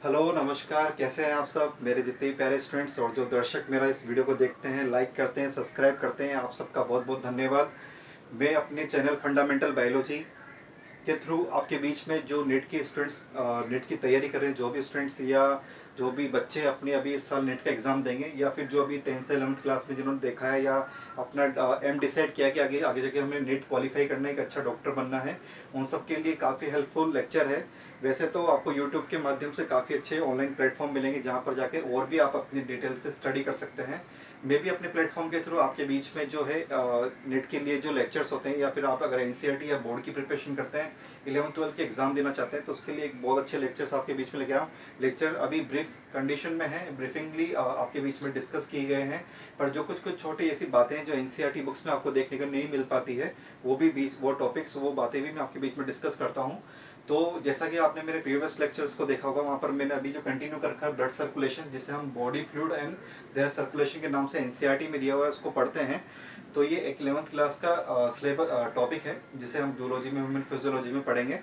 Hello नमस्कार, कैसे हैं आप सब मेरे जितने भी प्यारे स्टूडेंट्स और जो दर्शक मेरा इस वीडियो को देखते हैं, लाइक करते हैं, सब्सक्राइब करते हैं, आप सबका बहुत बहुत धन्यवाद। मैं अपने चैनल फंडामेंटल बायोलॉजी के थ्रू आपके बीच में जो नेट के स्टूडेंट्स नेट की तैयारी कर रहे हैं, जो भी स्टूडेंट्स या जो भी बच्चे अपने अभी इस साल नेट का एग्ज़ाम देंगे, या फिर जो अभी 10th से 11th क्लास में जिन्होंने देखा है या अपना एम डिसाइड किया कि आगे आगे जाके हमें नेट क्वालिफाई करना है, एक अच्छा डॉक्टर बनना है, उन सब के लिए काफ़ी हेल्पफुल लेक्चर है। वैसे तो आपको यूट्यूब के माध्यम से काफ़ी अच्छे ऑनलाइन प्लेटफॉर्म मिलेंगे जहाँ पर जाके और भी आप अपनी डिटेल से स्टडी कर सकते हैं। मैं भी अपने प्लेटफॉर्म के थ्रू आपके बीच में जो है नेट के लिए जो लेक्चर्स होते हैं, या फिर आप अगर एनसीईआरटी या बोर्ड की प्रिपरेशन करते हैं, 11th 12th के एग्जाम देना चाहते हैं, तो उसके लिए एक बहुत अच्छे लेक्चर्स आपके बीच में लेके आऊँ। लेक्चर अभी ब्रीफ कंडीशन में है, ब्रीफिंगली आपके बीच में डिस्कस किए गए हैं, पर जो कुछ कुछ छोटी ऐसी बातें हैं जो एनसीईआरटी बुक्स में आपको देखने को नहीं मिल पाती है, वो भी बीच वो टॉपिक्स वो बातें भी मैं आपके बीच में डिस्कस करता हूँ। तो जैसा कि आपने मेरे प्रीवियस लेक्चर्स को देखा होगा, वहाँ पर मैंने अभी जो कंटिन्यू कर रखा है ब्लड सर्कुलेशन, जिसे हम body fluid and their circulation के नाम से एनसीईआरटी में दिया हुआ है, उसको पढ़ते हैं। तो ये एक 11th क्लास का सिलेबस टॉपिक है, जिसे हम जूलॉजी में, ह्यूमन फिजियोलॉजी में पढ़ेंगे।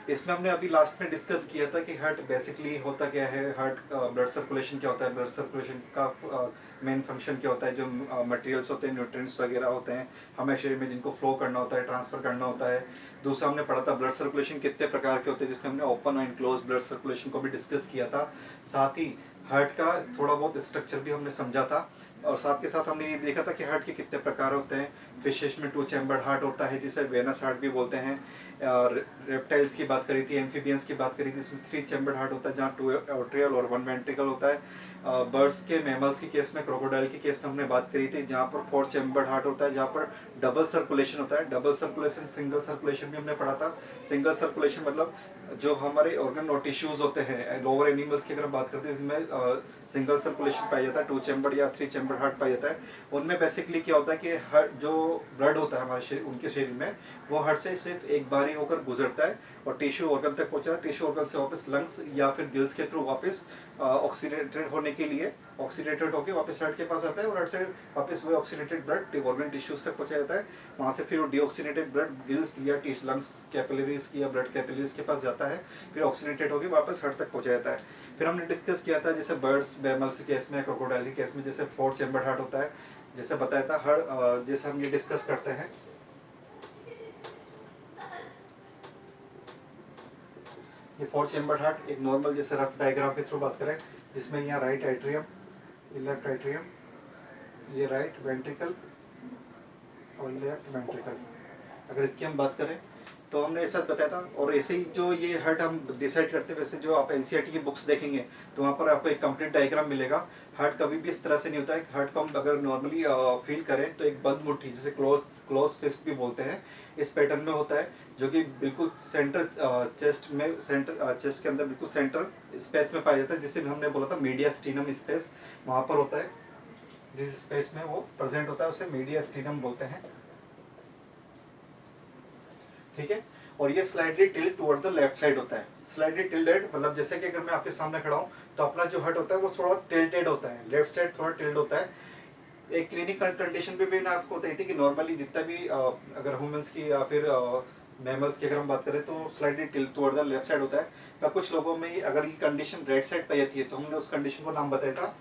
इसमें हमने अभी लास्ट में डिस्कस किया था कि हार्ट बेसिकली होता क्या है, हार्ट ब्लड सर्कुलेशन क्या होता है, ब्लड सर्कुलेशन का मेन फंक्शन क्या होता है, जो मटेरियल्स होते हैं, न्यूट्रिएंट्स वगैरह होते हैं हमारे शरीर में, जिनको फ्लो करना होता है, ट्रांसफर करना होता है। दूसरा हमने पढ़ा था ब्लड सर्कुलेशन कितने प्रकार के होते हैं, जिसमें हमने open and close blood circulation को भी डिस्कस किया था। साथ ही हार्ट का थोड़ा बहुत स्ट्रक्चर भी हमने समझा था, और साथ के साथ हमने ये देखा था कि हार्ट के कितने प्रकार होते हैं। फिशेस में 2 चैम्बर्ड हार्ट होता है, जिसे वेनस हार्ट भी बोलते हैं। और रेप्टाइल्स की बात करी थी, एम्फीबियंस की बात करी थी, इसमें 3 चैम्बर्ड हार्ट होता है, जहाँ 2 आर्टेरियल और 1 वेंट्रिकल होता है। बर्ड्स के, मैमल्स के केस में, क्रोकोडाइल के केस में हमने बात करी थी, जहाँ पर 4 चैम्बर्ड हार्ट होता है, जहाँ पर डबल सर्कुलेशन होता है। डबल सर्कुलेशन, सिंगल सर्कुलेशन भी हमने पढ़ा था। सिंगल सर्कुलेशन मतलब जो हमारे ऑर्गन और टिश्यूज होते हैं लोअर एनिमल्स की अगर हम बात करते हैं, इसमें सिंगल सर्कुलेशन पाया जाता है, 2 चैम्बर्ड या 3 चैम्बर्ड हार्ट पाया जाता है। उनमें बेसिकली क्या होता है कि हर जो ब्लड होता है हमारे शरीर, उनके शरीर में, वो हार्ट से सिर्फ एक बार ही होकर गुजरता है और टिश्यू ऑर्गन तक पहुंचा है। टिश्यू ऑर्गन से वापस लंग्स या फिर गिल्स के थ्रू वापस ऑक्सीडेटेड होने के लिए ऑक्सीडेटेड होकर वापस हार्ट के पास आता है, और हार्ट से वापस वही ऑक्सीडेटेड ब्लड ऑर्गन टिश्यूज तक पहुंचा जाता है। वहाँ से फिर डीऑक्सीनेटेड ब्लड गिल्स या लंग्स कैपिलरीज की या ब्लड कैपिलरीज के पास जाता है, फिर ऑक्सीनेटेड होकर वापस हार्ट तक पहुंचा जाता है। फिर हमने डिस्कस किया था जैसे बर्ड्स, मैमल्स के केस में, क्रोकोडाइल के केस में जैसे 4 चैम्बर्ड हार्ट होता है, जैसे बताया था। हर जैसे हम ये डिस्कस करते हैं, ये 4 चैम्बर्ड हार्ट एक नॉर्मल जैसे रफ डायग्राम के थ्रू बात करें, जिसमें यहाँ राइट एट्रियम, ये लेफ्ट एट्रियम, ये राइट वेंट्रिकल और लेफ्ट वेंट्रिकल। अगर इसकी हम बात करें तो हमने ऐसा बताया था। और ऐसे ही जो ये हार्ट हम डिसाइड करते हैं, वैसे जो आप एनसीईआरटी की बुक्स देखेंगे तो वहाँ पर आपको एक कंप्लीट डायग्राम मिलेगा। हार्ट कभी भी इस तरह से नहीं होता है। हार्ट को हम अगर नॉर्मली फील करें तो एक बंद मुट्ठी, जिसे क्लोज क्लोज फिस्ट भी बोलते हैं, इस पैटर्न में होता है, जो कि बिल्कुल सेंटर चेस्ट में, सेंटर चेस्ट के अंदर बिल्कुल सेंटर स्पेस में पाया जाता है, जिसे हमने बोला था मीडियास्टिनम स्पेस वहाँ पर होता है। जिस स्पेस में वो प्रेजेंट होता है उसे मीडियास्टिनम बोलते हैं। ठीक है। और ये slightly tilt toward the left side होता है। स्लाइडली टिल्टेड मतलब जैसे कि अगर मैं आपके सामने खड़ा हूँ तो अपना जो हेड होता है वो थोड़ा टिल्टेड होता है, लेफ्ट साइड थोड़ा टिल्ट होता है। एक क्लिनिकल कंडीशन पे भी मैंने आपको बताई थी कि नॉर्मली जितना भी अगर ह्यूमंस की या फिर मैमल्स की अगर हम बात करें तो slightly tilt toward the left side होता है। पर कुछ लोगों में अगर ये कंडीशन राइट साइड पाई जाती है तो हमने उस कंडीशन को नाम बताया था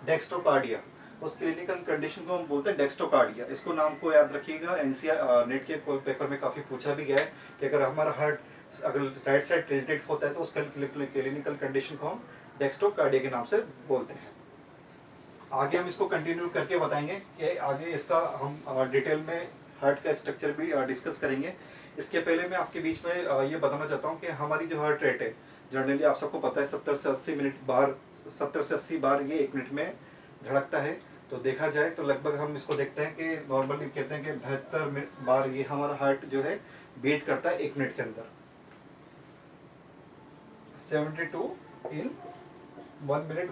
डेक्स्ट्रोकार्डिया। उस क्लिनिकल कंडीशन को हम बोलते हैं डेक्स्ट्रोकार्डिया। इसको नाम को याद रखिएगा, एनसीआर नेट के पेपर में काफ़ी पूछा भी गया है कि अगर हमारा हार्ट अगर राइट साइड टिल्टेड होता है तो उसका क्लिनिकल कंडीशन को हम डेक्स्ट्रोकार्डिया के नाम से बोलते हैं। आगे हम इसको कंटिन्यू करके बताएंगे कि आगे इसका हम डिटेल में हार्ट का स्ट्रक्चर भी डिस्कस करेंगे। इसके पहले मैं आपके बीच में ये बताना चाहता हूँ कि हमारी जो हार्ट रेट है, जनरली आप सबको पता है 70 से 80 बार ये 1 मिनट में धड़कता है। तो देखा जाए तो लगभग हम इसको देखते हैं कि नॉर्मली कहते हैं कि 72 बार ये हमारा हार्ट जो है बीट करता है 1 मिनट के अंदर। 72 इन 1 मिनट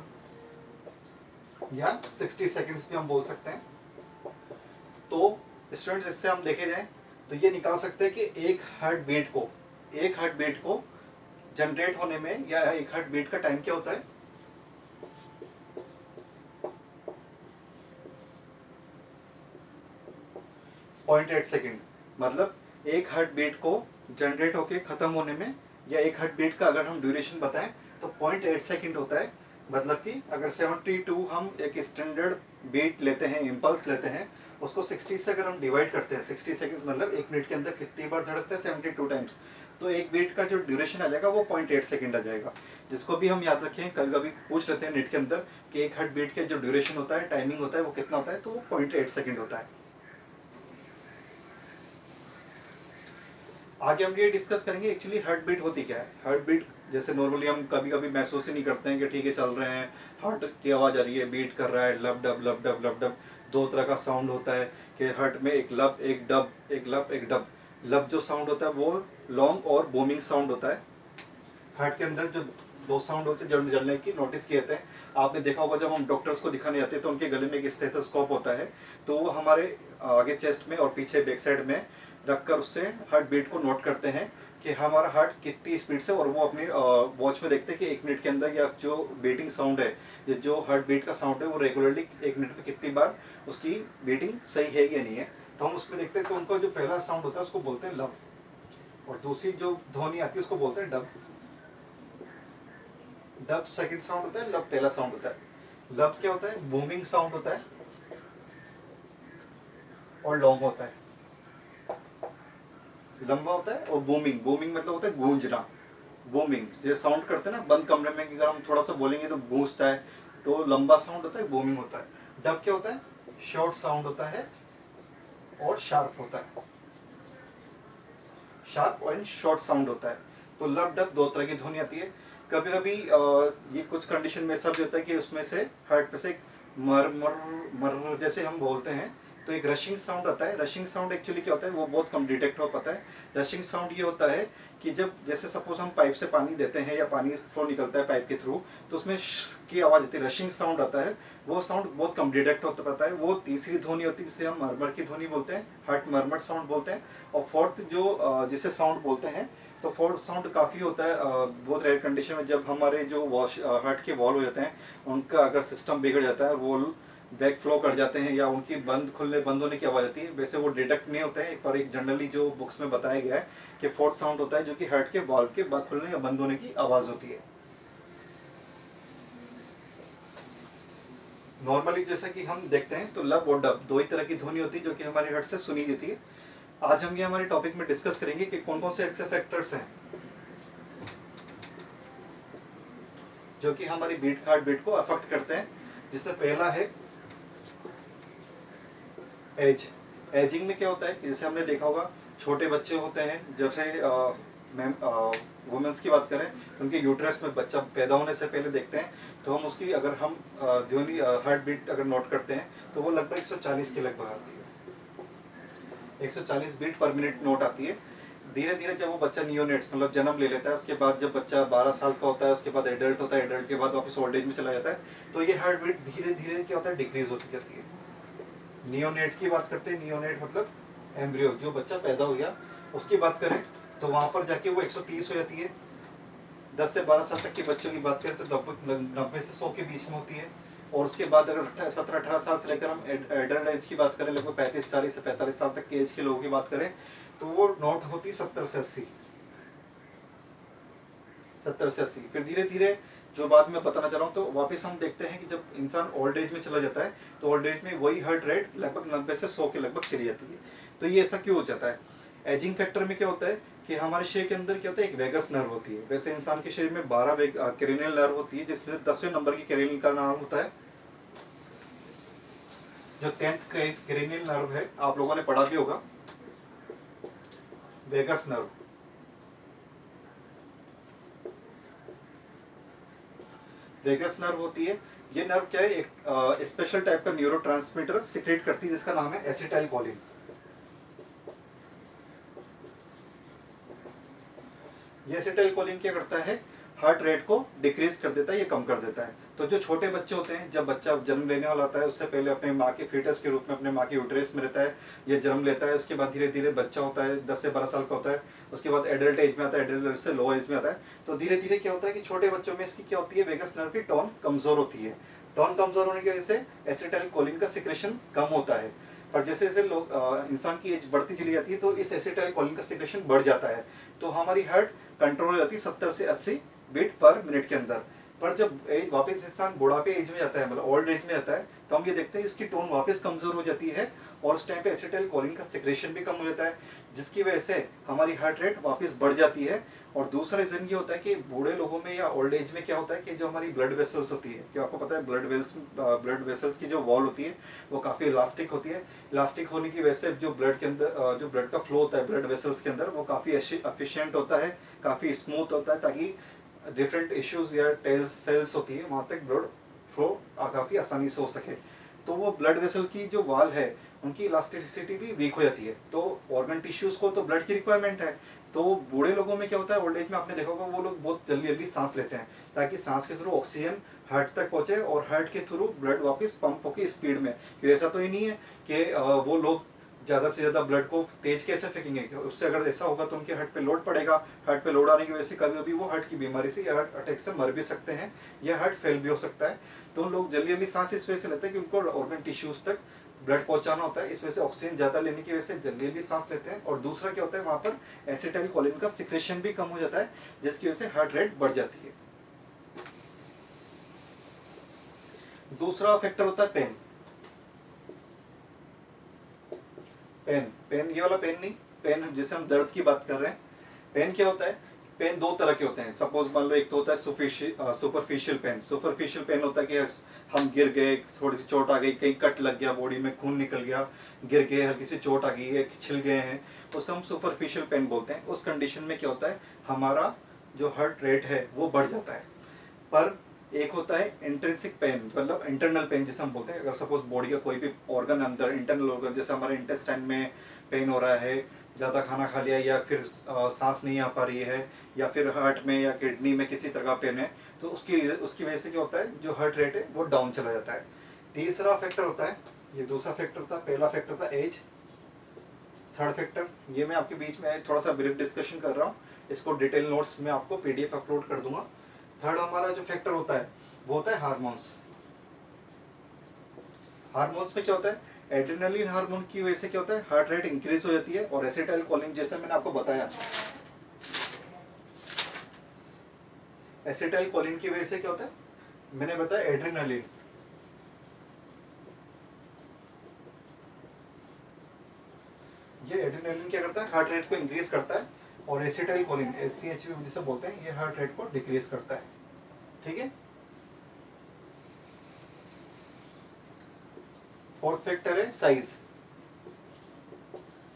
या 60 सेकेंड्स भी हम बोल सकते हैं। तो स्टूडेंट्स, इससे हम देखे जाए तो ये निकाल सकते हैं कि एक हार्ट बीट को जनरेट होने में, या एक हार्ट बीट का टाइम क्या होता है, 0.8 सेकेंड। मतलब एक हार्ट बीट को जनरेट होके ख़त्म होने में, या एक हार्ट बीट का अगर हम ड्यूरेशन बताएं तो 0.8 सेकेंड होता है। मतलब कि अगर 72 हम एक स्टैंडर्ड बीट लेते हैं, इम्पल्स लेते हैं, उसको 60 से अगर हम डिवाइड करते हैं, 60 सेकेंड मतलब एक मिनट के अंदर कितनी बार धड़कता है, 72 टाइम्स, तो एक बीट का जो ड्यूरेशन आ जाएगा वो 0.8 सेकेंड आ जाएगा। जिसको भी हम याद रखें, कभी कभी पूछ लेते हैं नेट के अंदर कि एक हार्ट बीट का जो ड्यूरेशन होता है, टाइमिंग होता है, वो कितना होता है, तो वो 0.8 सेकेंड होता है। आगे हम ये डिस्कस करेंगे एक्चुअली हार्ट बीट होती क्या है। हार्ट बीट जैसे नॉर्मली हम कभी कभी महसूस ही नहीं करते हैं कि ठीक है चल रहे हैं, हार्ट की आवाज़ आ रही है, बीट कर रहा है, लब डब लब डब लब डब। दो तरह का साउंड होता है कि हार्ट में एक लब एक डब, एक लब एक डब। लब जो साउंड होता है वो लॉन्ग और बूमिंग साउंड होता है। हार्ट के अंदर जो दो साउंड होते हैं जो जलने की नोटिस किए थे, आपने देखा होगा जब हम डॉक्टर्स को दिखाने जाते हैं तो उनके गले में एक स्टेथोस्कोप होता है, तो वो हमारे आगे चेस्ट में और पीछे बैक साइड में रखकर उससे हार्ट बीट को नोट करते हैं कि हमारा हार्ट कितनी स्पीड से, और वो अपनी वॉच में देखते हैं कि एक मिनट के अंदर या जो बीटिंग साउंड है, ये जो हार्ट बीट का साउंड है, वो रेगुलरली एक मिनट में कितनी बार उसकी बीटिंग सही है या नहीं है। तो हम उसमें देखते हैं तो उनका जो पहला साउंड होता है उसको बोलते हैं लब, और दूसरी जो ध्वनि आती है उसको बोलते हैं डब। डब सेकंड साउंड होता है, लब पहला साउंड होता है। लब क्या होता है, बूमिंग साउंड होता है और लॉन्ग होता है, लंबा होता है। और बूमिंग, बूमिंग मतलब होता है गूंजना। बूमिंग जैसे साउंड करते हैं ना बंद कमरे में, कि अगर हम थोड़ा सा बोलेंगे तो गूंजता है, तो लंबा साउंड होता है, बूमिंग होता है। डब क्या होता है, शॉर्ट साउंड होता है और शार्प होता है, शार्प एंड शॉर्ट साउंड होता है। तो लब डब दो तरह की ध्वनि आती है। कभी कभी ये कुछ कंडीशन में ऐसा भी होता है कि उसमें से हार्ट पे से एक मर मर मर जैसे हम बोलते हैं, तो एक रशिंग साउंड आता है। रशिंग साउंड एक्चुअली क्या होता है, वो बहुत कम डिटेक्ट हो पाता है। रशिंग साउंड ये होता है कि जब जैसे सपोज हम पाइप से पानी देते हैं या पानी फ्लो निकलता है पाइप के थ्रू, तो उसमें की आवाज़ आती है, रशिंग साउंड आता है। वो साउंड बहुत कम डिटेक्ट होता पाता है। वो तीसरी ध्वनि होती है जिसे हम मरमर की ध्वनि बोलते हैं, हार्ट मरमर साउंड बोलते हैं। और फोर्थ जो जिसे साउंड बोलते हैं, तो फोर्थ साउंड काफ़ी होता है बहुत रेयर कंडीशन में, जब हमारे जो वॉश हार्ट के वॉल हो जाते हैं, उनका अगर सिस्टम बिगड़ जाता है, वो बैक फ्लो कर जाते हैं, या उनकी बंद खुलने बंद होने की आवाज़ आती है। वैसे वो डिटेक्ट नहीं होते हैं, पर एक जनरली जो बुक्स में बताया गया है कि फोर्थ साउंड होता है जो कि हार्ट के वॉल्व के खुलने या बंद होने की आवाज़ होती है। नॉर्मली जैसे कि हम देखते हैं तो लब और डब दो ही तरह की ध्वनि होती है जो कि हमारे हार्ट से सुनी जाती है। आज हम ये हमारे टॉपिक में डिस्कस करेंगे कि कौन कौन से ऐसे फैक्टर्स हैं जो कि हमारी हार्ट बीट को अफेक्ट करते हैं। जिससे पहला है एज। एजिंग में क्या होता है, जैसे हमने देखा होगा छोटे बच्चे होते हैं, जैसे मैम वुमेंस की बात करें, उनके यूट्रस में बच्चा पैदा होने से पहले देखते हैं, तो हम उसकी अगर हम ध्वनि हार्ट बीट अगर नोट करते हैं तो वो लगभग 140 के लगभग आती है। 140 बीट पर मिनट नोट आती है। धीरे धीरे जब वो बच्चा नियोनेट्स मतलब जन्म ले लेता है, उसके बाद जब बच्चा 12 साल का होता है, उसके बाद एडल्ट होता है, एडल्ट के बाद वापस ओल्ड एज में चला जाता है, तो ये हार्ट बीट धीरे धीरे क्या होता है, डिक्रीज होती जाती है। नियोनेट की बात करते हैं, नियोनेट मतलब एम्ब्रियो, जो बच्चा पैदा हो गया, उसकी बात करें तो वहाँ पर जाके वो 130 हो जाती है। 10 से 12 साल तक के बच्चों की बात करें तो लगभग 90 से 100 के बीच में होती है। और उसके बाद अगर 17-18 साल से लेकर हम एडल्ट एज की बात करें, लगभग 35-40 से 45 साल तक के एज के लोगों की बात करें, तो वो नोट होती है 70 से 80। 70 से 80। फिर धीरे धीरे जो बात मैं बताना चाह रहा हूँ, तो वापस हम देखते हैं कि जब इंसान ओल्ड एज में चला जाता है तो ओल्ड एज में वही हार्ट रेट लगभग 90 से 100 के लगभग चली जाती है। तो ये ऐसा क्यों हो जाता है। एजिंग फैक्टर में क्या होता है कि हमारे शरीर के अंदर क्या होता है, एक वेगस नर्व होती है। वैसे इंसान के शरीर में 12 कैरिनियल नर्व होती है, जिसमें 10वें नंबर की कैरिनियल का नाम होता है, जो 10th कैरिनियल नर्व है, आप लोगों ने पढ़ा भी होगा, वेगस नर्व। वेगस नर्व होती है। ये नर्व क्या है, एक स्पेशल टाइप का न्यूरोट्रांसमीटर सिक्रेट करती है जिसका नाम है एसिटाइल कोलिन। ये एसिटाइल कोलिन क्या करता है, हार्ट रेट को डिक्रीज कर देता है, ये कम कर देता है। तो जो छोटे बच्चे होते हैं, जब बच्चा जन्म लेने वाला होता है, उससे पहले अपने माँ के फीटस के रूप में अपने माँ के यूट्रस में रहता है, ये जन्म लेता है। उसके बाद धीरे धीरे बच्चा होता है, 10 से 12 साल का होता है, उसके बाद एडल्ट एज में आता है, एडल्ट से लो एज में आता है। तो धीरे धीरे क्या होता है कि छोटे बच्चों में इसकी क्या होती है, वेगस नर्व की टोन कमजोर होती है। टोन कमजोर होने की वजह से एसिटाइल कोलिन का सिक्रेशन कम होता है। पर जैसे जैसे लोग इंसान की एज बढ़ती चली जाती है तो इस एसिटाइल कोलिन का सिक्रेशन बढ़ जाता है, तो हमारी हार्ट कंट्रोल हो जाती है 70 से 80 बीट पर मिनट के अंदर। पर जब वापस इंसान बुढ़ापे एज में जाता है, मतलब ओल्ड एज में जाता है, तो हम ये देखते हैं इसकी टोन वापस कमजोर हो जाती है और उस टाइम पे एसिटाइल कोलिन का सिक्रेशन भी कम हो जाता है, जिसकी वजह से हमारी हार्ट रेट वापस बढ़ जाती है। और दूसरा रीजन ये होता है कि बूढ़े लोगों में या ओल्ड एज में क्या होता है कि जो हमारी ब्लड वेसल्स होती है, कि आपको पता है ब्लड वेसल्स की जो वॉल होती है वो काफ़ी इलास्टिक होती है। इलास्टिक होने की वजह से जो ब्लड के अंदर जो ब्लड का फ्लो होता है ब्लड वेसल्स के अंदर वो काफ़ी एफिशिएंट होता है, काफ़ी स्मूथ होता है, ताकि डिफरेंट इश्यूज या टेल सेल्स होती है वहाँ तक ब्लड फ्लो काफ़ी आसानी से हो सके। तो वो ब्लड वेसल की जो वाल है उनकी इलास्टिसिटी भी वीक हो जाती है, तो ऑर्गन टिश्यूज को तो ब्लड की रिक्वायरमेंट है। तो बूढ़े लोगों में क्या होता है, ओल्ड एज में आपने देखा होगा वो लोग बहुत जल्दी जल्दी सांस लेते हैं, ताकि सांस के थ्रू ऑक्सीजन हार्ट तक पहुंचे और हार्ट के थ्रू ब्लड वापस पंप होकर स्पीड में। क्योंकि ऐसा तो ही नहीं है कि वो लोग ज़्यादा से ज़्यादा ब्लड को तेज कैसे फेंकेंगे, उससे अगर ऐसा होगा तो उनके हार्ट पे लोड पड़ेगा, हार्ट पे लोड आने की वजह से कभी कभी वो हार्ट की बीमारी से या हार्ट अटैक से मर भी सकते हैं या हार्ट फेल भी हो सकता है। तो लोग जल्दी जल्दी सांस इस वजह से लेते हैं कि उनको ऑर्गन टिश्यूज तक ब्लड पहुंचाना होता है, इस वजह से ऑक्सीजन ज़्यादा लेने की वजह से जल्दी जल्दी सांस लेते हैं। और दूसरा क्या होता है, वहाँ पर एसिटाइल कोलिन का सिक्रेशन भी कम हो जाता है, जिसकी वजह से हार्ट रेट बढ़ जाती है। दूसरा फैक्टर होता है पेन। पेन पेन ये वाला पेन नहीं, पेन जैसे हम दर्द की बात कर रहे हैं। पेन क्या होता है, पेन दो तरह के होते हैं। सपोज मान लो एक तो होता है सुपरफिशियल पेन। सुपरफिशियल पेन होता है कि हम गिर गए, थोड़ी सी चोट आ गई, कहीं कट लग गया, बॉडी में खून निकल गया, गिर गए, हल्की सी चोट आ गई है, छिल गए हैं, उसे हम सुपरफिशियल पेन बोलते हैं। उस कंडीशन में क्या होता है, हमारा जो हार्ट रेट है वो बढ़ जाता है। पर एक होता है इंट्रिंसिक पेन, मतलब इंटरनल पेन जिसे हम बोलते हैं। अगर सपोज बॉडी का कोई भी ऑर्गन अंदर, इंटरनल ऑर्गन, जैसे हमारे इंटेस्टाइन में पेन हो रहा है, ज़्यादा खाना खा लिया, या फिर सांस नहीं आ पा रही है, या फिर हार्ट में या किडनी में किसी तरह का पेन है, तो उसकी वजह से क्या होता है, जो हार्ट रेट है वो डाउन चला जाता है। तीसरा फैक्टर होता है, ये दूसरा फैक्टर था, पहला फैक्टर था एज। थर्ड फैक्टर, ये मैं आपके बीच में थोड़ा सा ब्रीफ डिस्कशन कर रहा हूँ, इसको डिटेल नोट्स में आपको PDF अपलोड कर दूंगा। थर्ड हमारा जो फैक्टर होता है वो होता है हार्मोन्स। हार्मोन्स में क्या होता है, एड्रेनलिन हार्मोन की वजह से क्या होता है, हार्ट रेट इंक्रीज हो जाती है। और एसिटाइल कोलिन, जैसे मैंने आपको बताया, एसिटाइल कोलिन की वजह से क्या होता है, मैंने बताया एड्रेनलिन। ये एड्रेनलिन क्या करता है, हार्ट रेट को इंक्रीज करता है, और एसिटाइल कोलिन SCHB जिसे बोलते हैं, ये हार्ट रेट को डिक्रीज करता है। ठीक है। फोर्थ फैक्टर है साइज।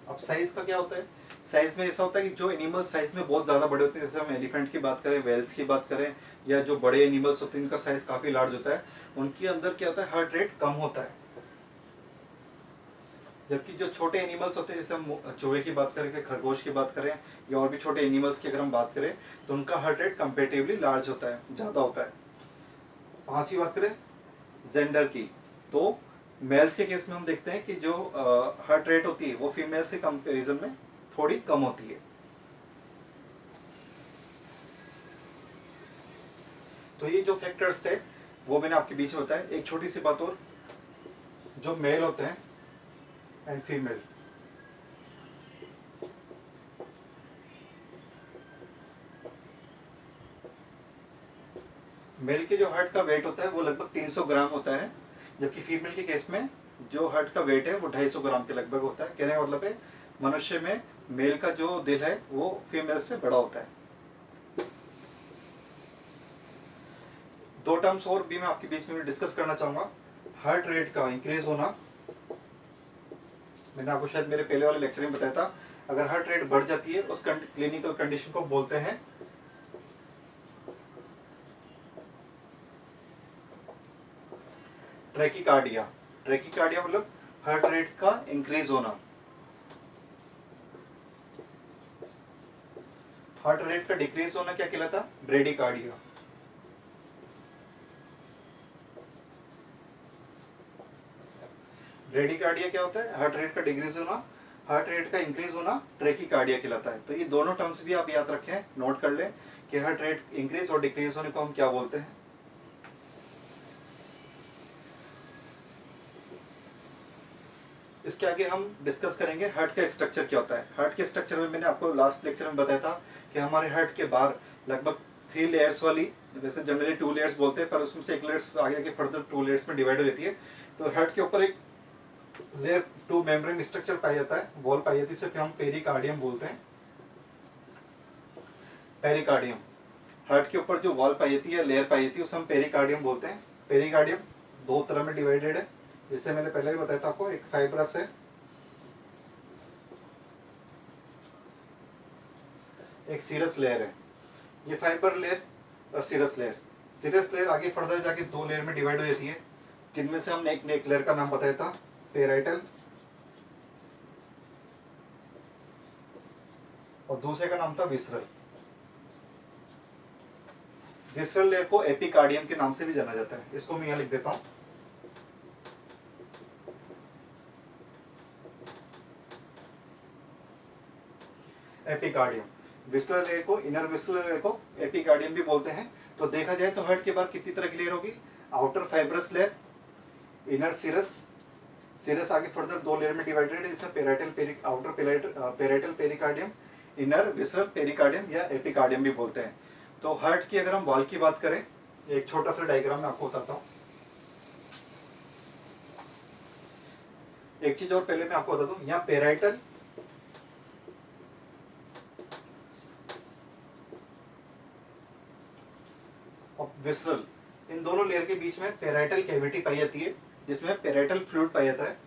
अब साइज का क्या होता है, साइज में ऐसा होता है कि जो एनिमल साइज में बहुत ज़्यादा बड़े होते हैं, जैसे हम एलिफेंट की बात करें, वेल्स की बात करें, या जो बड़े एनिमल्स होते हैं इनका साइज काफ़ी लार्ज होता है, उनके अंदर क्या होता है, हार्ट रेट कम होता है। जबकि जो छोटे एनिमल्स होते हैं, जैसे हम चूहे की बात करें, खरगोश की बात करें, या और भी छोटे एनिमल्स की अगर हम बात करें, तो उनका हार्ट रेट कंपेरेटिवली लार्ज होता है, ज़्यादा होता है। पांचवी बात करें जेंडर की, तो मेल्स के केस में हम देखते हैं कि जो हार्ट रेट होती है वो फीमेल से कंपैरिजन में थोड़ी कम होती है। तो ये जो फैक्टर्स थे वो मैंने आपके बीच में बताया। एक छोटी सी बात और, जो मेल होते हैं एंड फीमेल, मेल के जो हार्ट का वेट होता है वो लगभग 300 ग्राम होता है, जबकि फीमेल के केस में जो हार्ट का वेट है वो 250 ग्राम के लगभग होता है। कहने का मतलब है, मनुष्य में मेल का जो दिल है वो फीमेल से बड़ा होता है। दो टर्म्स और भी मैं आपके बीच में डिस्कस करना चाहूंगा। हार्ट रेट का इंक्रीज होना, मैंने आपको शायद मेरे पहले वाले लेक्चर में बताया था, अगर हार्ट रेट बढ़ जाती है उस क्लिनिकल कंडीशन को बोलते हैं ट्रैकीकार्डिया। ट्रैकीकार्डिया मतलब हार्ट रेट का इंक्रीज होना। हार्ट रेट का डिक्रीज होना क्या कहलाता, ब्रेडिकार्डिया। ब्रेडिकार्डिया क्या होता है, हार्ट रेट का डिक्रीज होना, हार्ट रेट का इंक्रीज होना ट्रैकीकार्डिया कहलाता है। तो ये दोनों टर्म्स भी आप याद रखें, नोट कर लें कि हार्ट रेट इंक्रीज और डिक्रीज होने को हम क्या बोलते हैं। इसके आगे हम डिस्कस करेंगे हार्ट का स्ट्रक्चर क्या होता है। हार्ट के स्ट्रक्चर में मैंने आपको लास्ट लेक्चर में बताया था कि हमारे हार्ट के बाहर लगभग 3 लेयर्स वाली, वैसे जनरली 2 लेयर्स बोलते हैं पर उसमें से एक लेयर्स आगे के फर्दर 2 लेयर्स में डिवाइड हो जाती है। तो हार्ट के ऊपर एक लेयर 2 मेम्ब्रेन स्ट्रक्चर पाया जाता है, वॉल पाई जाती है, इसे हम पेरिकार्डियम बोलते हैं। पेरिकार्डियम, हार्ट के ऊपर जो वॉल पाई जाती है, लेयर पाई जाती है, उसे हम पेरिकार्डियम बोलते हैं। पेरिकार्डियम 2 तरह में डिवाइडेड है, जिससे मैंने पहले भी बताया था आपको। एक फाइब्रस है, एक सीरस लेयर है। ये फाइबर लेयर और सीरस लेयर, सीरस लेयर आगे फर्दर जाके 2 लेयर में डिवाइड हो जाती है, जिनमें से हमने एक लेयर का नाम बताया था पेराइटल, और दूसरे का नाम था विसरल। विसरल लेयर को एपिकार्डियम के नाम से भी जाना जाता है। इसको मैं यहाँ लिख देता हूं। एपिकार्डियम, विसरल लेयर को, इनर विसरल लेयर को एपिकार्डियम भी बोलते हैं। तो देखा जाए तो हार्ट के बाहर कितनी तरह की लेयर होगी? Outer fibrous layer, inner serous, serous आगे फर्दर 2 लेयर में डिवाइडेड है, जिसमें parietal outer parietal pericardium, inner visceral pericardium या एपिकार्डियम भी बोलते हैं। तो हार्ट की अगर हम वॉल की बात करें, एक छोटा सा डायग्राम मैं आपको बताता हूँ। एक चीज और पहले मैं आपको बता दूं, यहाँ पेराइटल और विसरल, इन दोनों लेयर के बीच में पेराइटल कैविटी पाई जाती है, जिसमें पेराइटल फ्लूइड पाया जाता है।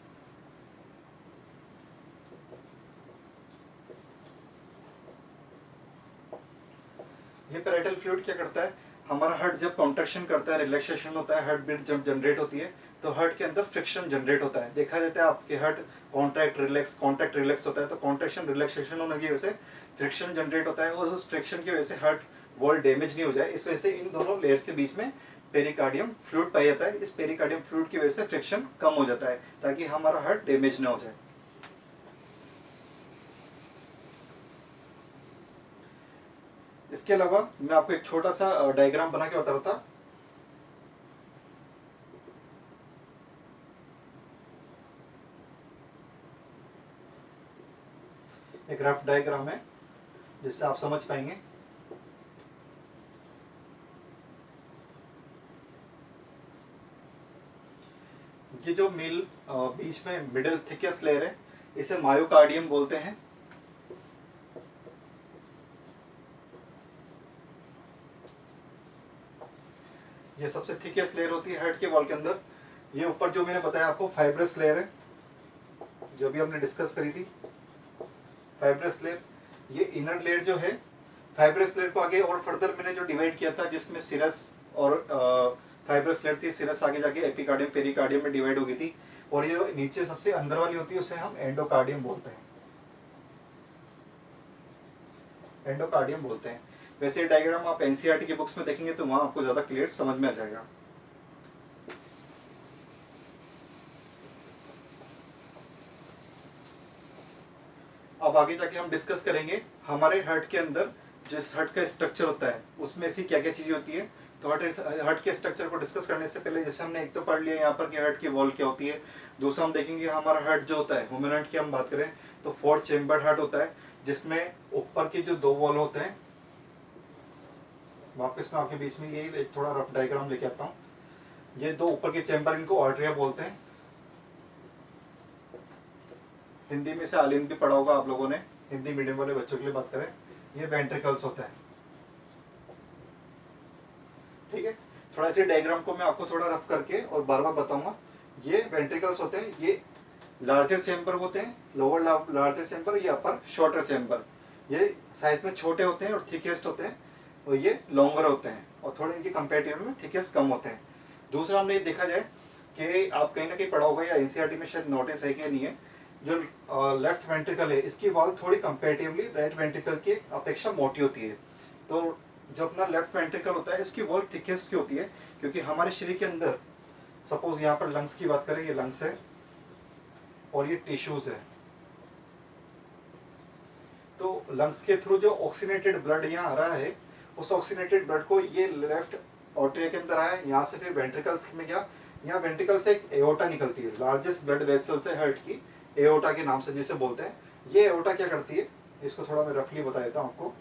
ये पेराइटल फ्लूइड क्या करता है? हमारा हार्ट जब कॉन्ट्रैक्शन करता है, रिलैक्सेशन होता है, हार्ट बीट जब जनरेट होती है, तो हार्ट के अंदर फ्रिक्शन जनरेट होता है। देखा जाता है आपके हार्ट कॉन्ट्रैक्ट रिलैक्स होता है, तो कॉन्ट्रैक्शन रिलैक्सेशन होने की वजह से फ्रिक्शन जनरेट होता है, और उस फ्रिक्शन की वजह से हार्ट वॉल डैमेज नहीं हो जाए, इस वजह से इन दोनों लेयर्स के बीच में पेरिकार्डियम फ्लूइड पाया जाता है। इस पेरिकार्डियम फ्लूइड की वजह से फ्रिक्शन कम हो जाता है, ताकि हमारा हार्ट डैमेज ना हो जाए। इसके अलावा मैं आपको एक छोटा सा डायग्राम बना के बता रहा था। एक रफ डायग्राम है, जिससे आप समझ पाएंगे। ये जो बीच में मिडिल थिकेस्ट लेयर है, इसे मायोकार्डियम बोलते हैं। ये सबसे थिकेस्ट लेयर होती है हार्ट के वॉल के अंदर। ये ऊपर जो मैंने बताया आपको फाइब्रस लेयर है, जो भी हमने डिस्कस करी थी, फाइब्रस लेयर। ये इनर लेयर जो है, फाइब्रस लेयर को आगे और फर्दर मैंने जो डिवाइड किया था, जिसमें सिरस और फाइब्रस लेयर थी, सिरस आगे जाके एपिकार्डियम पेरिकार्डियम में डिवाइड हो गई थी, और ये जो नीचे सबसे अंदर वाली होती है, उसे हम एंडोकार्डियम बोलते हैं। एंडोकार्डियम बोलते हैं। वैसे डायग्राम आप एनसीईआरटी की बुक्स में देखेंगे तो वहां आपको ज्यादा क्लियर समझ में आ जाएगा। अब आगे जाके हम डिस्कस करेंगे हमारे हार्ट के अंदर जिस हार्ट का स्ट्रक्चर होता है, उसमें ऐसी क्या क्या चीजें होती है। तो हार्ट के स्ट्रक्चर को डिस्कस करने से पहले जैसे हमने एक तो पढ़ लिया यहाँ पर कि हार्ट की वॉल क्या होती है। दूसरा हम देखेंगे हमारा हार्ट जो होता है, ह्यूमन हार्ट की हम बात करें तो 4 चेम्बर्ड हार्ट होता है, जिसमें ऊपर के जो 2 वॉल होते हैं, वापस मैं आपके बीच में ये एक थोड़ा रफ डायग्राम लेके आता हूँ। ये 2 ऊपर के चेम्बर, इनको आर्टरिया बोलते हैं। हिंदी में से आलिंद भी पढ़ा होगा आप लोगों ने, हिंदी मीडियम वाले बच्चों के लिए बात करें। ये वेंट्रिकल्स होते हैं, ठीक है। थोड़ा इसी डायग्राम को मैं आपको थोड़ा रफ करके और बार बार बताऊंगा। ये वेंट्रिकल्स होते हैं, ये लार्जर चेम्बर होते हैं, लोअर लार्जर चेम्बर, ये अपर शॉर्टर चेम्बर। ये साइज में छोटे होते हैं और थिकेस्ट होते हैं, और ये लॉन्गर होते हैं, और थोड़े इनके कंपेरेटिव में थिकेस्ट कम होते हैं। दूसरा हमने देखा जाए कि आप कहीं ना कहीं पढ़ा होगा या एनसीईआरटी में शायद नोटिस है कि नहीं है, जो लेफ्ट वेंट्रिकल है, इसकी वॉल थोड़ी कंपेरेटिवली राइट वेंट्रिकल की अपेक्षा मोटी होती है। तो जो अपना लेफ्ट वेंट्रिकल होता है, इसकी वॉल थिकेस्ट की होती है, क्योंकि हमारे शरीर के अंदर सपोज यहाँ पर लंग्स की बात करें, ये लंग्स है और ये टिश्यूज है। तो लंग्स के थ्रू जो ऑक्सीनेटेड ब्लड यहाँ आ रहा है, उस ऑक्सीनेटेड ब्लड को ये लेफ्ट आर्टरी के अंदर आया, यहाँ से फिर वेंट्रिकल्स में गया। यहाँ वेंट्रिकल से एक एओर्टा निकलती है, लार्जेस्ट ब्लड वेसल्स है हार्ट की, एओर्टा के नाम से जिसे बोलते हैं। ये एओर्टा क्या करती है, इसको थोड़ा मैं रफली बता देता हूँ आपको।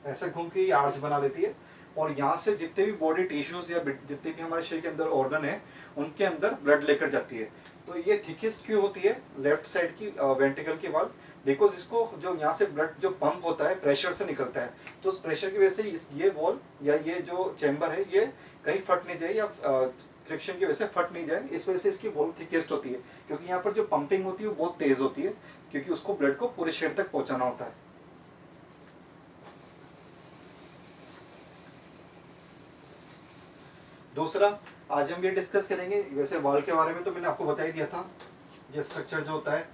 ऐसे घूम के ये आर्च बना लेती है और यहाँ से जितने भी बॉडी टिश्यूज या जितने भी हमारे शरीर के अंदर ऑर्गन है उनके अंदर ब्लड लेकर जाती है। तो ये थिकेस्ट क्यों होती है लेफ्ट साइड की वेंट्रिकल की वॉल, बिकॉज इसको जो यहाँ से ब्लड जो पंप होता है प्रेशर से निकलता है, तो उस प्रेशर की वजह से ये वॉल या ये जो चैम्बर है ये कहीं फट नहीं जाए या फ्रिक्शन की वजह से फट नहीं जाए, इस वजह से इसकी वॉल थिकेस्ट होती है। क्योंकि यहाँ पर जो पंपिंग होती है वो बहुत तेज होती है, क्योंकि उसको ब्लड को पूरे शरीर तक पहुंचाना होता है। दूसरा, आज हम ये डिस्कस करेंगे, वैसे वॉल के बारे में तो मैंने आपको बता ही दिया था। ये स्ट्रक्चर जो होता है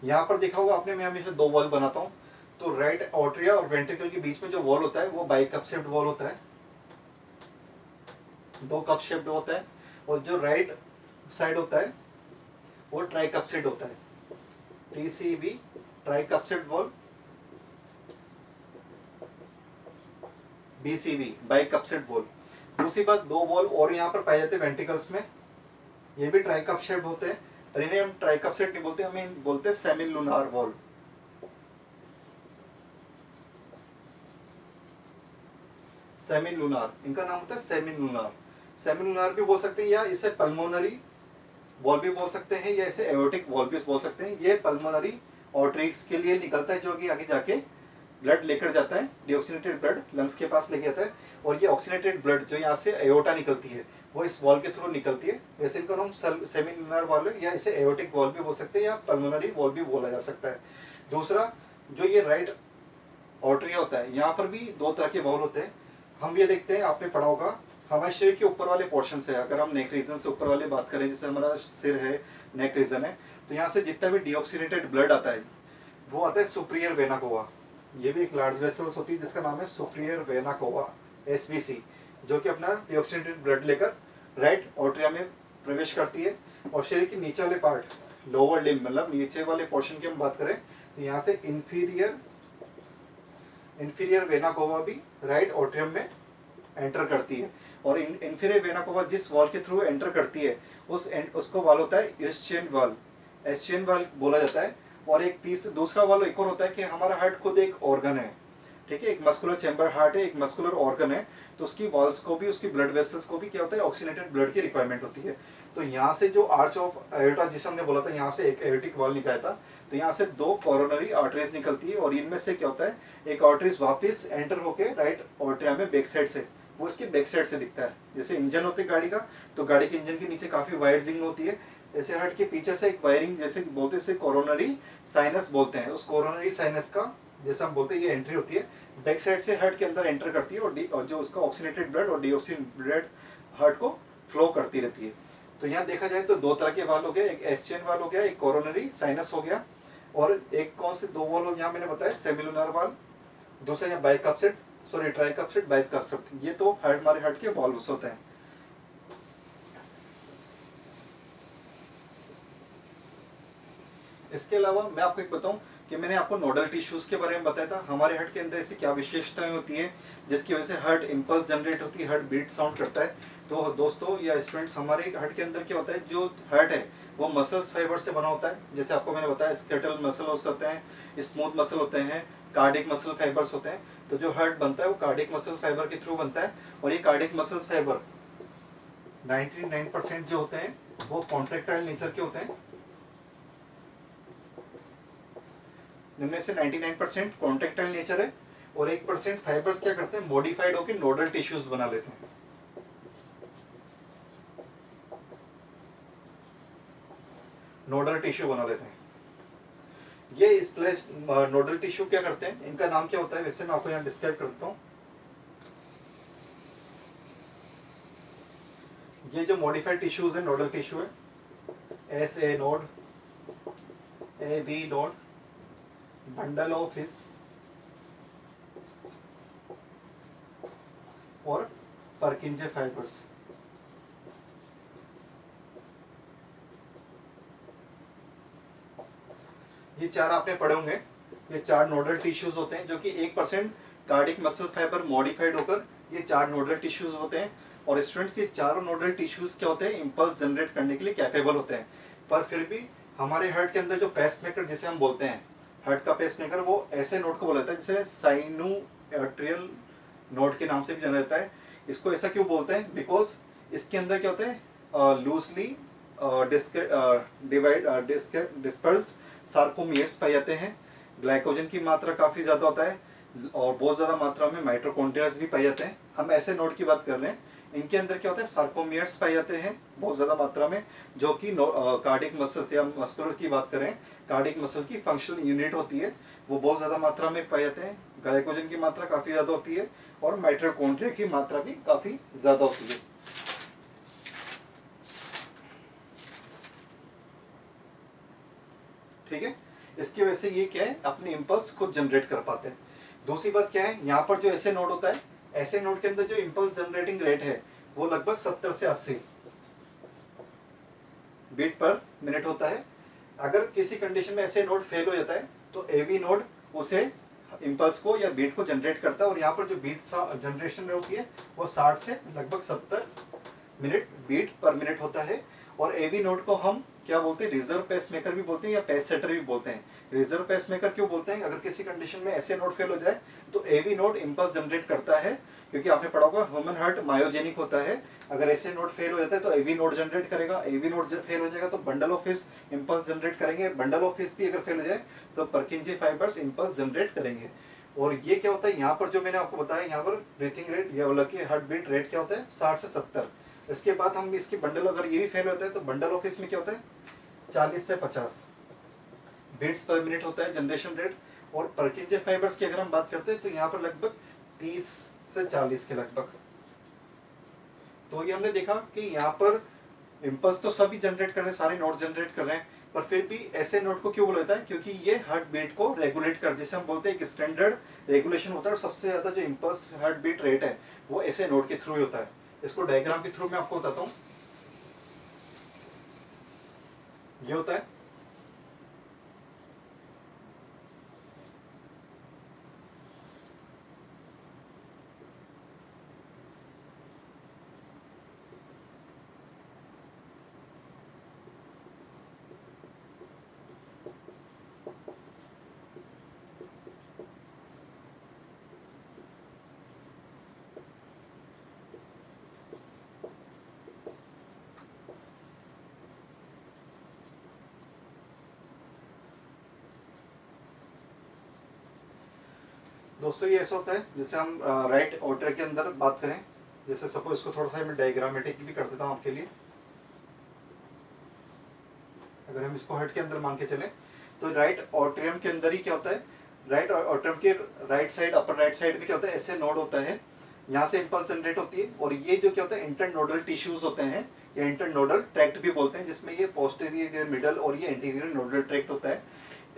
यहाँ पर देखा होगा आपने, मैं हमेशा दो वॉल बनाता हूँ। तो राइट ऑर्ट्रिया और वेंट्रिकल के बीच में जो वॉल होता है वो बाई कप शेप्ड वॉल होता है, दो कप शेप्ड होता है। और जो राइट साइड होता है वो ट्राई कप शेप्ड होता है, TCV try cup shaped wall, BCV by cup shaped wall. दूसरी बात, दो वॉल और यहाँ पर पाए जाते हैं वेंट्रिकल्स में, ये भी ट्राई कप शेप्ड होते हैं, पर इन्हें हम ट्राई कप शेप्ड नहीं बोलते, हमें बोलते हैं semi lunar wall. Semi lunar इनका नाम होता है, सेमी लूनार। सेमी लूनार भी बोल सकते हैं, या इसे पल्मोनरी वॉल भी बोल सकते हैं, या इसे एओर्टिक वॉल भी बोल सकते हैं। ये पल्मोनरी आर्टरीज के लिए निकलता है, जो कि आगे जाके ब्लड लेकर जाता है, डीऑक्सीनेटेड ब्लड लंग्स के पास लेके जाता है। और ये ऑक्सीनेटेड ब्लड जो यहाँ से एओर्टा निकलती है वो इस वॉल के थ्रू निकलती है। वैसे इनका नाम सेमी लूनार वॉल है, या इसे एओर्टिक वॉल भी बोल सकते हैं, या पल्मोनरी वॉल भी बोला जा सकता है। दूसरा, जो ये राइट ऑर्टरी होता है, यहाँ पर भी दो तरह के वॉल होते हैं। हम ये देखते हैं, आपने पढ़ा होगा, हमारे शरीर के ऊपर वाले पोर्शन से, अगर हम नेक रीजन से ऊपर वाले बात करें, जैसे हमारा सिर है, नेक रीजन है, तो यहाँ से जितना भी डीऑक्सीनेटेड ब्लड आता है वो आता है सुपीरियर वेना कोवा। ये भी एक लार्ज वेसल्स होती है जिसका नाम है सुपीरियर वेना कोवा, SVC, जो कि अपना डीऑक्सीनेटेड ब्लड लेकर राइट ऑर्ट्रिया में प्रवेश करती है। और शरीर के नीचे वाले पार्ट, लोअर लिम्ब, मतलब नीचे वाले पोर्शन की हम बात करें, तो यहाँ से इंफीरियर वेना कोवा भी राइट ऑर्ट्रियम में एंटर करती है। और इंफीरियर वेना कोवा जिस वॉल के थ्रू एंटर करती है उसको वॉल होता है एस्चियन वॉल, एस्चियन वॉल बोला जाता है। और एक दूसरा वॉल एक और होता है कि हमारा हार्ट खुद एक ऑर्गन है, ठीक है, एक मस्कुलर चैम्बर हार्ट है, एक मस्कुलर ऑर्गन है, तो उसकी वॉल्स को भी, उसकी ब्लड वेसल्स को भी क्या होता है, ऑक्सीनेटेड ब्लड की रिक्वायरमेंट होती है। तो यहाँ से जो आर्च ऑफ एओर्टा जिसे हमने बोला था, यहाँ से एक एओर्टिक वॉल निकला था, तो यहाँ से दो कोरोनरी आर्टरीज निकलती है। और इनमें से क्या होता है, एक आर्टरीज वापस एंटर होके राइट ऑर्ट्रिया में बैक साइड से, वो इसकी बैक साइड से दिखता है। जैसे इंजन होते है गाड़ी का, तो गाड़ी के इंजन के नीचे काफी वायरिंग होती है, ऐसे हार्ट के पीछे से एक वायरिंग जैसे बोलते हैं, कोरोनरी साइनस बोलते हैं। उस कोरोनरी साइनस का जैसे हम बोलते हैं ये एंट्री होती है, बैक साइड से हार्ट के अंदर एंटर करती है, और जो उसका ऑक्सीनेटेड ब्लड और डीऑक्सीनेटेड ब्लड हार्ट को फ्लो करती रहती है। तो यहाँ देखा जाए तो दो तरह के वाल हो गए, एक एस्चियन वाल हो गया, एक कोरोनरी साइनस हो गया, और एक कौन से दो वाल हो, यहाँ मैंने बताया सेमिलुनर वाल, दूसरा यहाँ बाइकप्सेट, सॉरी ट्राइकप्सेट, बाइकप्सेट, ये तो हमारे हार्ट के वॉल्व्स होते हैं। इसके अलावा मैं आपको एक बताऊं कि मैंने आपको नोडल टिश्यूज के बारे में बताया था, हमारे हार्ट के अंदर ऐसी क्या विशेषताएं होती है जिसकी वजह से हार्ट इंपल्स जनरेट होती है, हार्ट बीट साउंड करता है। तो दोस्तों या स्टूडेंट्स, हमारे हार्ट के अंदर क्या होता है, जो हार्ट है वो मसल्स फाइबर से बना होता है। जैसे आपको मैंने बताया, स्केलेटल मसल होते हैं, स्मूथ मसल होते हैं, कार्डिक मसल फाइबर्स होते हैं। तो जो हार्ट बनता है वो कार्डिक मसल फाइबर के थ्रू बनता है। और ये कार्डिक मसल फाइबर 99% जो होते हैं वो कॉन्ट्रेक्टाइल नेचर के होते हैं, इनमें से 99% कॉन्ट्रेक्टाइल नेचर है, और 1% फाइबर्स क्या करते हैं, मॉडिफाइड होकर नोडल टिश्यूज बना लेते हैं। नोडल टिश्यू बना लेते हैं। ये इस प्लेस नोडल टिश्यू क्या करते हैं, इनका नाम क्या होता है, वैसे मैं आपको यहाँ डिस्क्राइब करता हूँ। ये जो मॉडिफाइड टिश्यूज है, नोडल टिश्यू है, SA node, AB node, bundle of his और परकिंजे फाइबर्स। ये चार आपने पढ़े होंगे, ये चार नोडल टिश्यूज होते हैं, जो कि 1% कार्डिक मसल फाइबर मॉडिफाइड होकर ये चार नोडल टिश्यूज होते हैं। और स्टूडेंट्स ये चारों नोडल टिश्यूज क्या होते हैं, इम्पल्स जनरेट करने के लिए कैपेबल होते हैं। पर फिर भी हमारे हार्ट के अंदर जो पेसमेकर जिसे हम बोलते हैं, हार्ट का पेसमेकर, वो ऐसे नोड को बोला जाता है जिसे साइनोआर्टरियल नोड के नाम से भी जाना जाता है। इसको ऐसा क्यों बोलते हैं, बिकॉज इसके अंदर क्या होता है, लूजली डिस्पर्स्ड सार्कोमियर्स पाए जाते हैं। ग्लाइकोजन की मात्रा काफ़ी ज़्यादा होता है और बहुत ज़्यादा मात्रा में माइटोकॉन्ड्रियाज भी पाए जाते हैं। हम ऐसे नोड की बात कर रहे हैं, इनके अंदर क्या होता है, सार्कोमियर्स पाए जाते हैं बहुत ज़्यादा मात्रा में, जो कि कार्डियक मसल्स या मस्कुलर की बात करें, कार्डियक मसल की फंक्शनल यूनिट होती है, वो बहुत ज़्यादा मात्रा में पाए जाते हैं। ग्लाइकोजन की मात्रा काफ़ी ज़्यादा होती है और माइटोकॉन्ड्रिया की मात्रा भी काफ़ी ज़्यादा होती है। ठीक है, इसकी वजह से ये क्या है, अपने इम्पल्स खुद जनरेट कर पाते हैं। दूसरी बात क्या है, यहाँ पर जो ऐसे नोड होता है, ऐसे नोड के अंदर जो इम्पल्स जनरेटिंग रेट है वो लगभग 70 से 80 बीट पर मिनट होता है। अगर किसी कंडीशन में ऐसे नोड फेल हो जाता है तो एवी नोड उसे इम्पल्स को या बीट को जनरेट करता है, और यहाँ पर जो बीट जनरेशन होती है वो 60 से लगभग 70 मिनट बीट पर मिनट होता है। और एवी नोड को हम क्या बोलते हैं, रिजर्व पेसमेकर भी बोलते हैं या पेस सेटर भी बोलते हैं। रिजर्व पेसमेकर क्यों बोलते हैं, अगर किसी कंडीशन में ऐसे नोड फेल हो जाए तो एवी नोड इम्पल्स जनरेट करता है, क्योंकि आपने पढ़ा होगा ह्यूमन हार्ट मायोजेनिक होता है। अगर ऐसे नोड फेल हो जाता है तो एवी नोड जनरेट करेगा, एवी नोड फेल हो जाएगा तो bundle of fish impulse generate करेंगे, बंडल ऑफ फिश भी अगर फेल हो जाए तो परकिंजी फाइबर्स इम्पल्स जनरेट करेंगे। और ये क्या होता है, यहाँ पर जो मैंने आपको बताया, यहाँ पर ब्रीथिंग रेट या मतलब कि हार्ट बीट रेट क्या होता है, 60 से 70। इसके बाद हम इसकी बंडल, अगर ये भी फेल होता है तो बंडल ऑफ फिश में क्या होता है, 40 से 50 बीट्स पर मिनट होता है जनरेशन रेट। और परकिंजे फाइबर्स की अगर हम बात करते हैं तो यहाँ पर लगभग 30 से 40 के लगभग। तो ये हमने देखा कि यहाँ पर इम्पल्स तो सभी जनरेट कर रहे हैं, सारे नोड जनरेट कर रहे हैं, पर फिर भी ऐसे नोड को क्यों बोला जाता है, क्योंकि ये हार्ट बीट को रेगुलेट कर, जैसे हम बोलते हैं एक स्टैंडर्ड रेगुलेशन होता है। और सबसे ज्यादा जो इम्पल्स हार्ट बीट रेट है वो ऐसे नोड के थ्रू ही होता है। इसको डायग्राम के थ्रू मैं आपको बताता हूँ। ये होता है, दोस्तों ये ऐसा होता है, जैसे हम राइट ऑर्डर के अंदर बात करें, जैसे सपोज इसको थोड़ा सा मैं डायग्रामेटिक भी कर देता हूँ आपके लिए। अगर हम इसको हार्ट के अंदर मान के चलें तो राइट ऑर्ट्रियम के अंदर ही क्या होता है, राइट ऑर्ट्रियम के right side, upper right side में क्या होता है, ऐसे नोड होता है, यहाँ से इम्पल्स जनरेट होती है। और ये जो क्या होता है, इंटरनोडल टिश्यूज होते हैं या इंटरनोडल ट्रैक्ट भी बोलते हैं, जिसमें ये पोस्टीरियर, मिडल और ये इंटीरियर नोडल ट्रैक्ट होता है।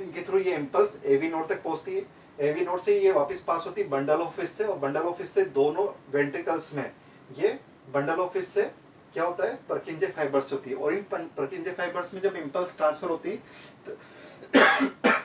इनके थ्रू ये इम्पल्स एवी नोड तक पहुंचती है। एवी नोड से ये वापस पास होती है बंडल ऑफ फिश से, और बंडल ऑफ फिश से दोनों वेंट्रिकल्स में ये बंडल ऑफ फिश से क्या होता है, परकिंजे फाइबर्स होती है। और इन परकिंजे फाइबर्स में जब इम्पल्स ट्रांसफर होती है तो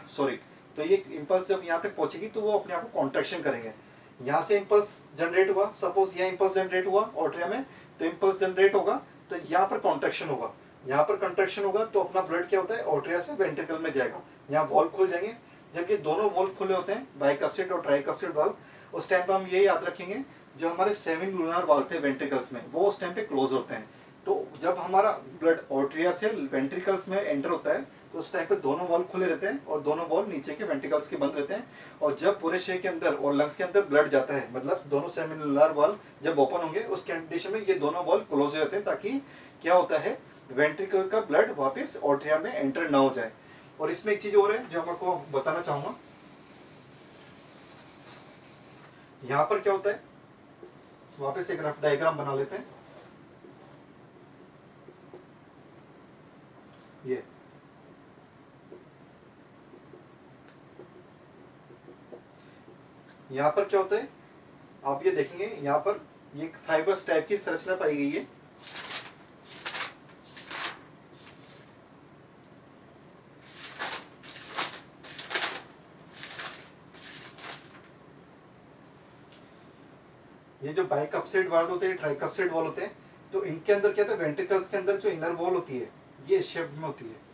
सॉरी, तो ये इम्पल्स जब यहाँ तक पहुंचेगी तो वो अपने आप को कॉन्ट्रैक्शन करेंगे। यहाँ से इम्पल्स जनरेट हुआ, सपोज यहाँ इम्पल्स जनरेट हुआ ऑर्ट्रिया में, तो इम्पल्स जनरेट होगा तो यहाँ पर कॉन्ट्रैक्शन होगा, यहाँ पर कंट्रैक्शन होगा तो अपना ब्लड क्या होता है, ऑर्ट्रिया से वेंट्रिकल में जाएगा, यहाँ वॉल्व खुल जाएंगे। जब ये दोनों वॉल्व खुले होते हैं, बाइकप्सिड और ट्राइकप्सिड वाल्व, उस टाइम पर हम ये याद रखेंगे जो हमारे सेवन लूनार वाल्व थे वेंट्रिकल्स में, वो उस टाइम पे क्लोज होते हैं। तो जब हमारा ब्लड ऑर्ट्रिया से वेंट्रिकल्स में एंटर होता है तो उस टाइम पे दोनों वॉल्व खुले रहते हैं और दोनों वॉल्व नीचे के वेंट्रिकल्स के बंद रहते हैं। और जब पूरे शरीर के अंदर और लंग्स के अंदर ब्लड जाता है, मतलब दोनों सेमिनुलर वाल्व जब ओपन होंगे उस कंडीशन में ये दोनों वॉल्व क्लोज हो जाते हैं, ताकि क्या होता है, वेंट्रिकल का ब्लड वापस ऑर्ट्रिया में एंटर ना हो जाए। और इसमें एक चीज और है जो मैं आपको बताना चाहूंगा, यहां पर क्या होता है, वापस एक रफ डायग्राम बना लेते हैं। ये यहाँ पर क्या होता है, आप ये देखेंगे यहाँ पर ये फाइबर्स टाइप की संरचना पाई गई है। ये जो बाइकप्सिड वाल्व होते हैं, ट्राइकप्सिड वॉल होते हैं, तो इनके अंदर क्या होता है, वेंट्रिकल्स के अंदर जो इनर वॉल होती है ये इस शेप में होती है।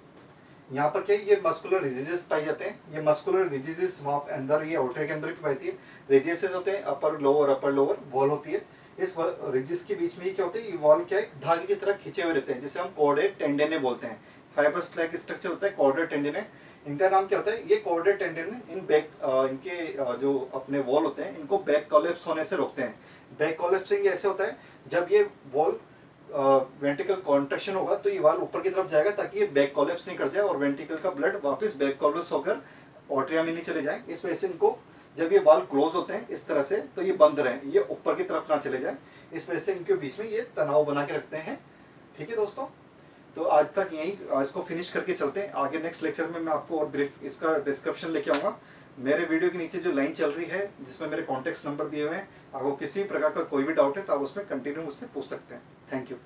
यहाँ पर क्या है, ये मस्कुलर रिजिजेस पाए जाते हैं। ये मस्कुलर रिजिजेस वहाँ अंदर, ये आउटर के अंदर भी पाई है। रिजिजेस होते हैं अपर लोअर वॉल होती है। इस रिजिस के बीच में ये क्या होता है, ये वॉल क्या है, धागे की तरह खिंचे हुए रहते हैं, जिसे हम कॉर्डेट टेंडेने बोलते हैं। फाइबर्स लाइक स्ट्रक्चर होता है कॉर्डेट टेंडेने। इनका नाम क्या होता है, ये कॉर्डेट टेंडेने इन बैक इनके जो अपने वॉल होते हैं इनको बैक कोलैप्स होने से रोकते हैं। बैक कोलैप्सिंग ऐसे होता है, जब ये वॉल वेंट्रिकल कॉन्ट्रैक्शन होगा तो ये वाल ऊपर की तरफ जाएगा ताकि ये बैक कोलैप्स नहीं कर जाए और वेंट्रिकल का ब्लड वापस बैक कोलैप्स होकर ऑर्ट्रिया में नहीं चले जाए। इस वजह से इनको जब ये वाल क्लोज होते हैं इस तरह से तो ये बंद रहे, ये ऊपर की तरफ ना चले जाए। इस वजह से इनके बीच में ये तनाव बना के रखते हैं। ठीक है दोस्तों, तो आज तक यही इसको फिनिश करके चलते हैं। आगे नेक्स्ट लेक्चर में मैं आपको और ब्रीफ इसका डिस्क्रिप्शन लेके आऊँगा। मेरे वीडियो के नीचे जो लाइन चल रही है जिसमें मेरे कॉन्टैक्ट नंबर दिए हुए हैं, आपको किसी प्रकार का कोई भी डाउट है तो आप उसमें कंटिन्यू मुझसे पूछ सकते हैं। Thank you.